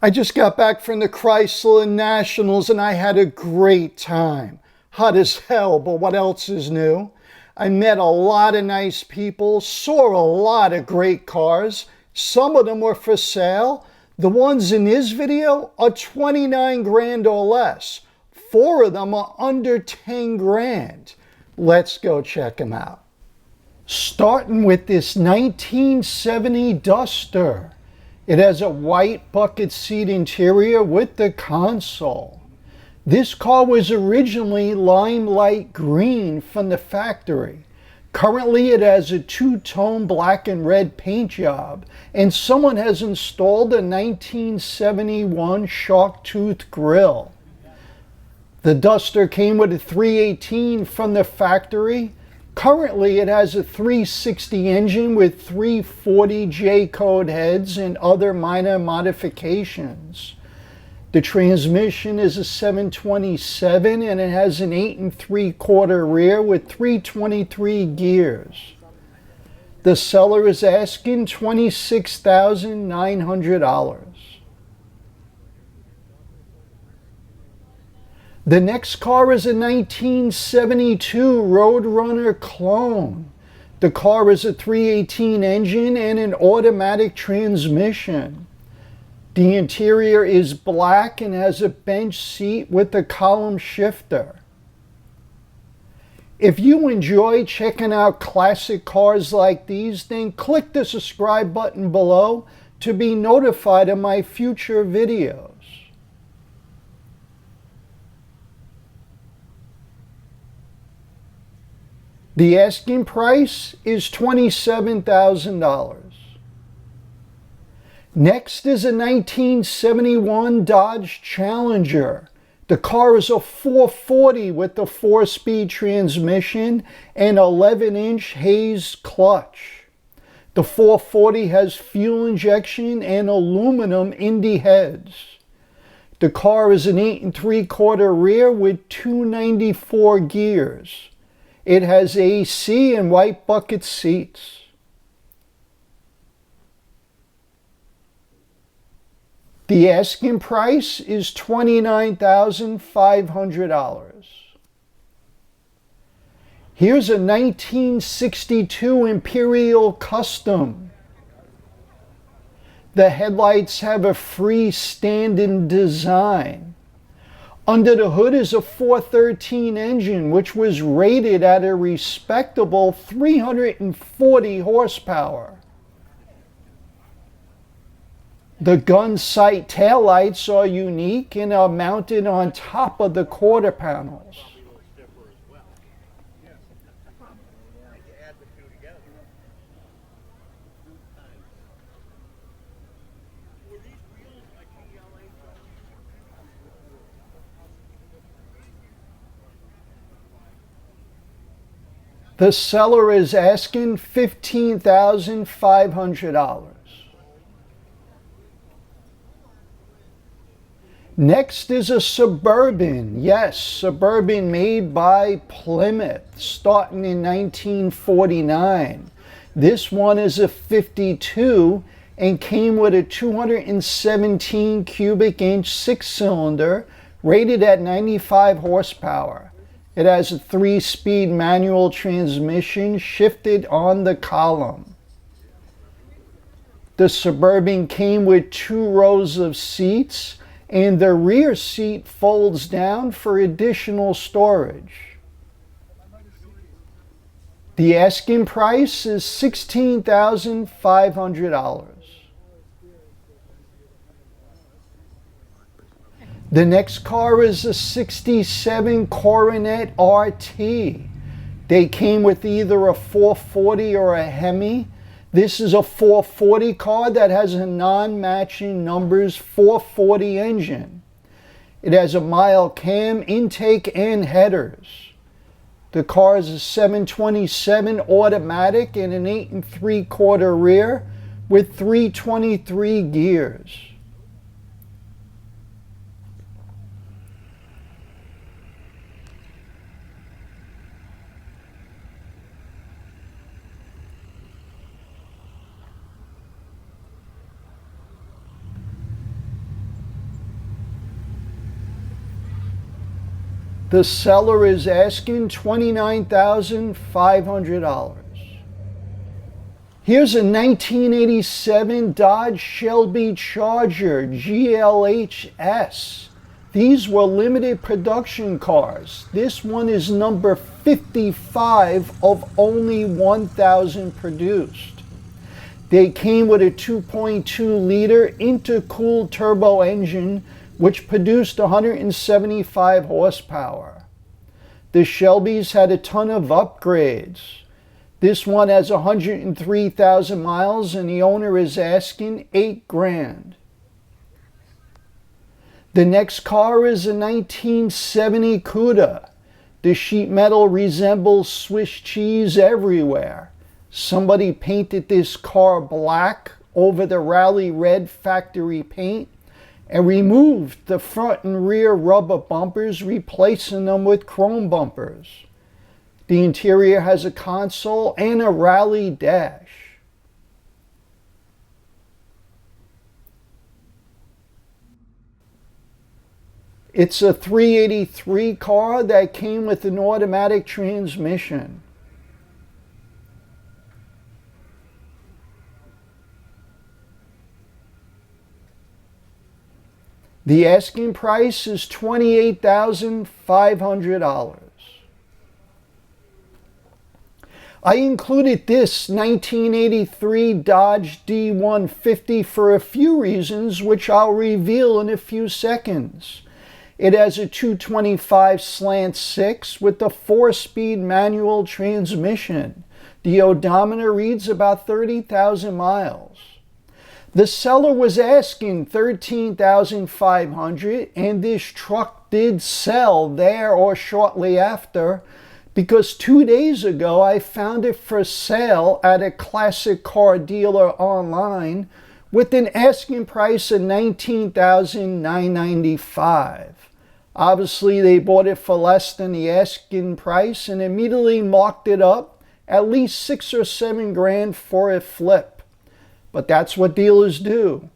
I just got back from the Chrysler Nationals and I had a great time. Hot as hell, but what else is new? I met a lot of nice people, saw a lot of great cars. Some of them were for sale. The ones in this video are 29 grand or less. 4 of them are under 10 grand. Let's go check them out. Starting with this 1970 Duster. It has a white bucket seat interior with the console. This car was originally limelight green from the factory. Currently it has a two-tone black and red paint job, and someone has installed a 1971 shark tooth grille. The Duster came with a 318 from the factory. Currently, it has a 360 engine with 340 J-code heads and other minor modifications. The transmission is a 727 and it has an 8 3/4 rear with 323 gears. The seller is asking $26,900. The next car is a 1972 Roadrunner Clone. The car is a 318 engine and an automatic transmission. The interior is black and has a bench seat with a column shifter. If you enjoy checking out classic cars like these, then click the subscribe button below to be notified of my future videos. The asking price is $27,000. Next is a 1971 Dodge Challenger. The car is a 440 with a 4-speed transmission and 11-inch Hayes clutch. The 440 has fuel injection and aluminum Indy heads. The car is an 8 3/4 rear with 294 gears. It has AC and white bucket seats. The asking price is $29,500. Here's a 1962 Imperial Custom. The headlights have a freestanding design. Under the hood is a 413 engine, which was rated at a respectable 340 horsepower. The gun sight taillights are unique and are mounted on top of the quarter panels. The seller is asking $15,500. Next is a Suburban. Yes, Suburban made by Plymouth, starting in 1949. This one is a 52 and came with a 217 cubic inch 6-cylinder rated at 95 horsepower. It has a 3-speed manual transmission shifted on the column. The Suburban came with 2 rows of seats, and the rear seat folds down for additional storage. The asking price is $16,500. The next car is a 67 Coronet RT. They came with either a 440 or a Hemi. This is a 440 car that has a non-matching numbers 440 engine. It has a mild cam, intake, and headers. The car is a 727 automatic and an 8 3/4 rear with 323 gears. The seller is asking $29,500. Here's a 1987 Dodge Shelby Charger GLHS. These were limited production cars. This one is number 55 of only 1,000 produced. They came with a 2.2-liter intercooled turbo engine which produced 175 horsepower. The Shelbys had a ton of upgrades. This one has 103,000 miles and the owner is asking $8,000. The next car is a 1970 Cuda. The sheet metal resembles Swiss cheese everywhere. Somebody painted this car black over the rally red factory paint and removed the front and rear rubber bumpers, replacing them with chrome bumpers. The interior has a console and a rally dash. It's a 383 car that came with an automatic transmission. The asking price is $28,500. I included this 1983 Dodge D150 for a few reasons, which I'll reveal in a few seconds. It has a 225/6 with a 4-speed manual transmission. The odometer reads about 30,000 miles. The seller was asking $13,500, and this truck did sell there or shortly after, because 2 days ago I found it for sale at a classic car dealer online with an asking price of $19,995. Obviously, they bought it for less than the asking price and immediately marked it up at least $6 or $7,000 for a flip. But that's what dealers do.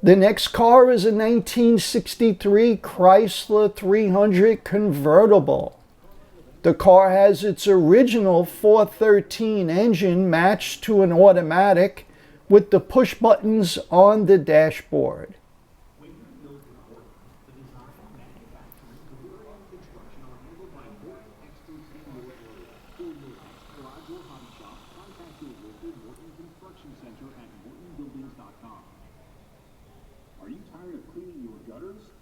The next car is a 1963 Chrysler 300 Convertible. The car has its original 413 engine matched to an automatic with the push buttons on the dashboard.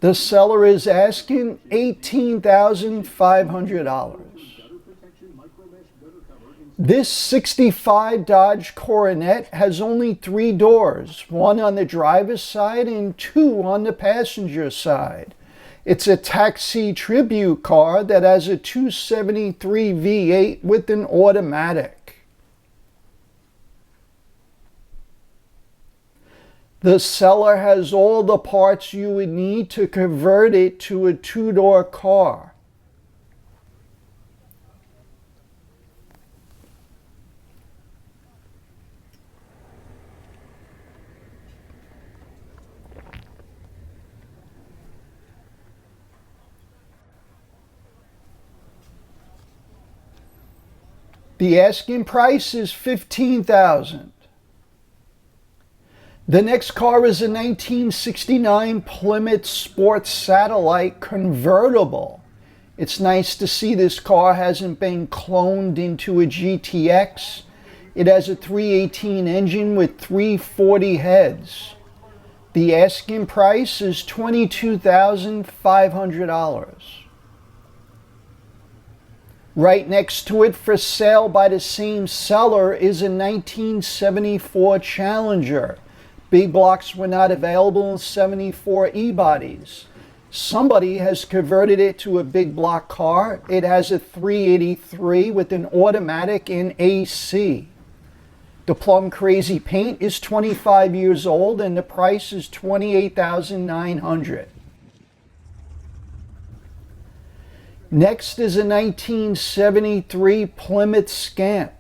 The seller is asking $18,500. This 65 Dodge Coronet has only 3 doors, one on the driver's side and 2 on the passenger side. It's a taxi tribute car that has a 273 V8 with an automatic. The seller has all the parts you would need to convert it to a 2-door car. The asking price is $15,000. The next car is a 1969 Plymouth Sports Satellite Convertible. It's nice to see this car hasn't been cloned into a GTX. It has a 318 engine with 340 heads. The asking price is $22,500. Right next to it for sale by the same seller is a 1974 Challenger. Big blocks were not available in 74 E-bodies. Somebody has converted it to a big block car. It has a 383 with an automatic and AC. The plum crazy paint is 25 years old and the price is $28,900. Next is a 1973 Plymouth Scamp.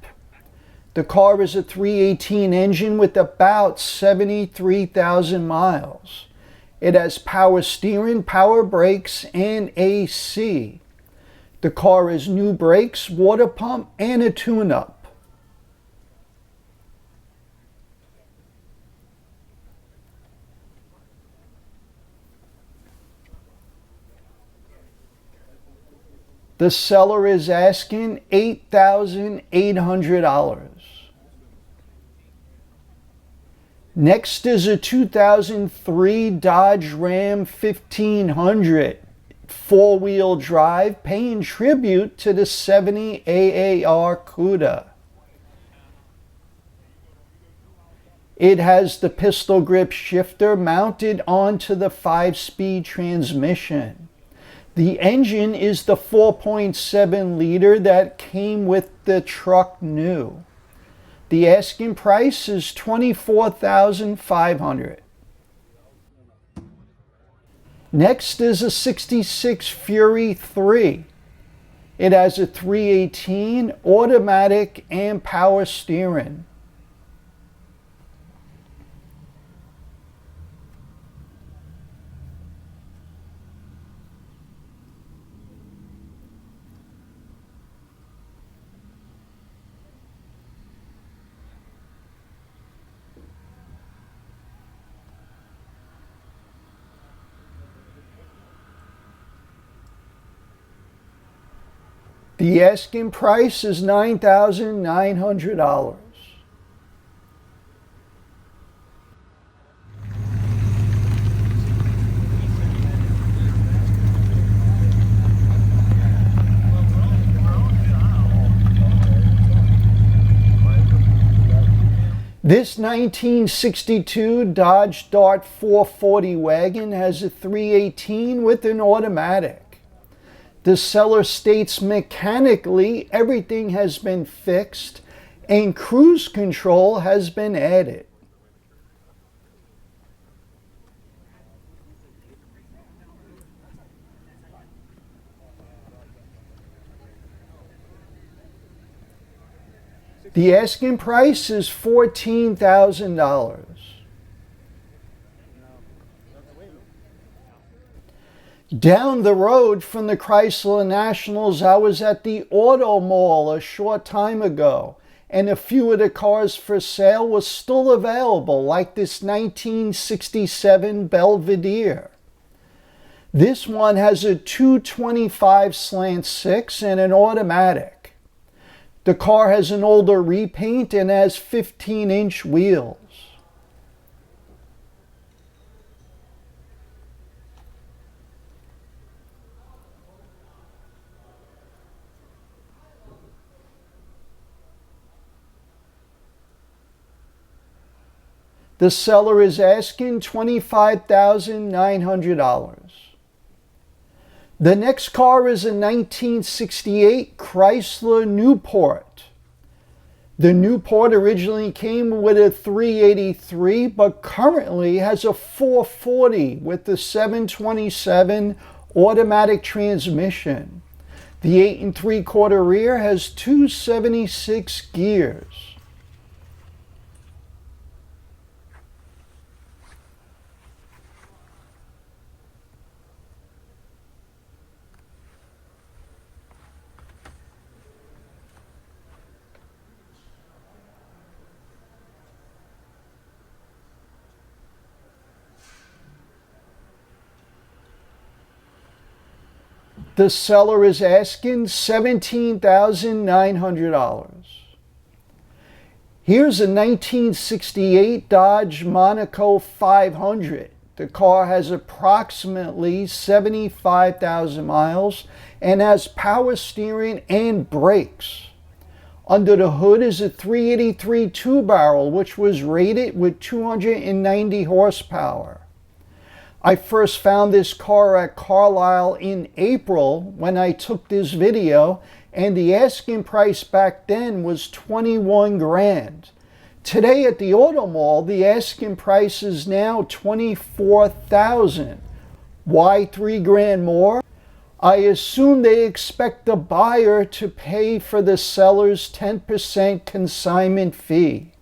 The car is a 318 engine with about 73,000 miles. It has power steering, power brakes, and AC. The car has new brakes, water pump, and a tune-up. The seller is asking $8,800. Next is a 2003 Dodge Ram 1500 four-wheel drive, paying tribute to the 70 AAR Cuda. It has the pistol grip shifter mounted onto the 5-speed transmission. The engine is the 4.7 liter that came with the truck new. The asking price is $24,500. Next is a 66 Fury 3. It has a 318 automatic and power steering. The asking price is $9,900. This 1962 Dodge Dart 440 wagon has a 318 with an automatic. The seller states mechanically everything has been fixed and cruise control has been added. The asking price is $14,000. Down the road from the Chrysler Nationals, I was at the Auto Mall a short time ago, and a few of the cars for sale were still available, like this 1967 Belvedere. This one has a 225/6 and an automatic. The car has an older repaint and has 15-inch wheels. The seller is asking $25,900. The next car is a 1968 Chrysler Newport. The Newport originally came with a 383, but currently has a 440 with the 727 automatic transmission. The 8 3/4 rear has 276 gears. The seller is asking $17,900. Here's a 1968 Dodge Monaco 500. The car has approximately 75,000 miles and has power steering and brakes. Under the hood is a 383 two-barrel, which was rated with 290 horsepower. I first found this car at Carlisle in April when I took this video, and the asking price back then was $21 grand. Today at the Auto Mall, the asking price is now $24,000. Why $3 grand more? I assume they expect the buyer to pay for the seller's 10% consignment fee.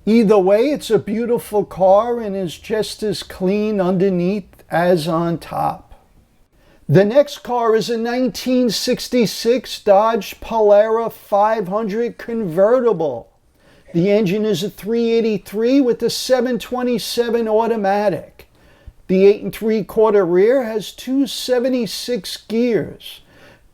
Either way, it's a beautiful car and is just as clean underneath as on top. The next car is a 1966 Dodge Polara 500 convertible. The engine is a 383 with a 727 automatic. The 8 3/4 rear has 276 gears.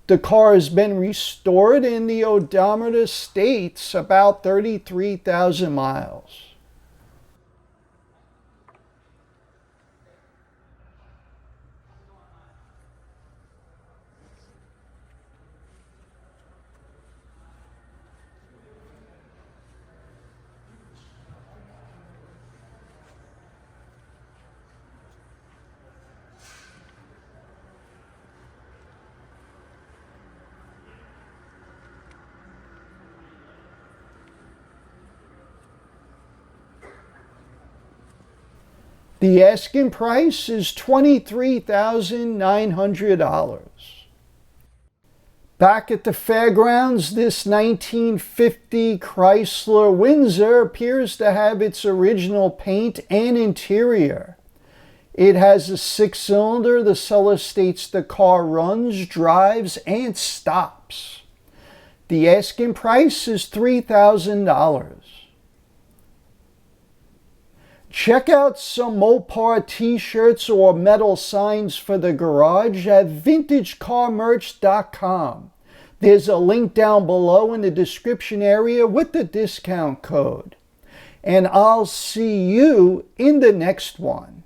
The car has been restored and the odometer states about 33,000 miles. The asking price is $23,900. Back at the fairgrounds, this 1950 Chrysler Windsor appears to have its original paint and interior. It has a 6-cylinder. The seller states the car runs, drives, and stops. The asking price is $3,000. Check out some Mopar t-shirts or metal signs for the garage at vintagecarmerch.com. There's a link down below in the description area with the discount code. And I'll see you in the next one.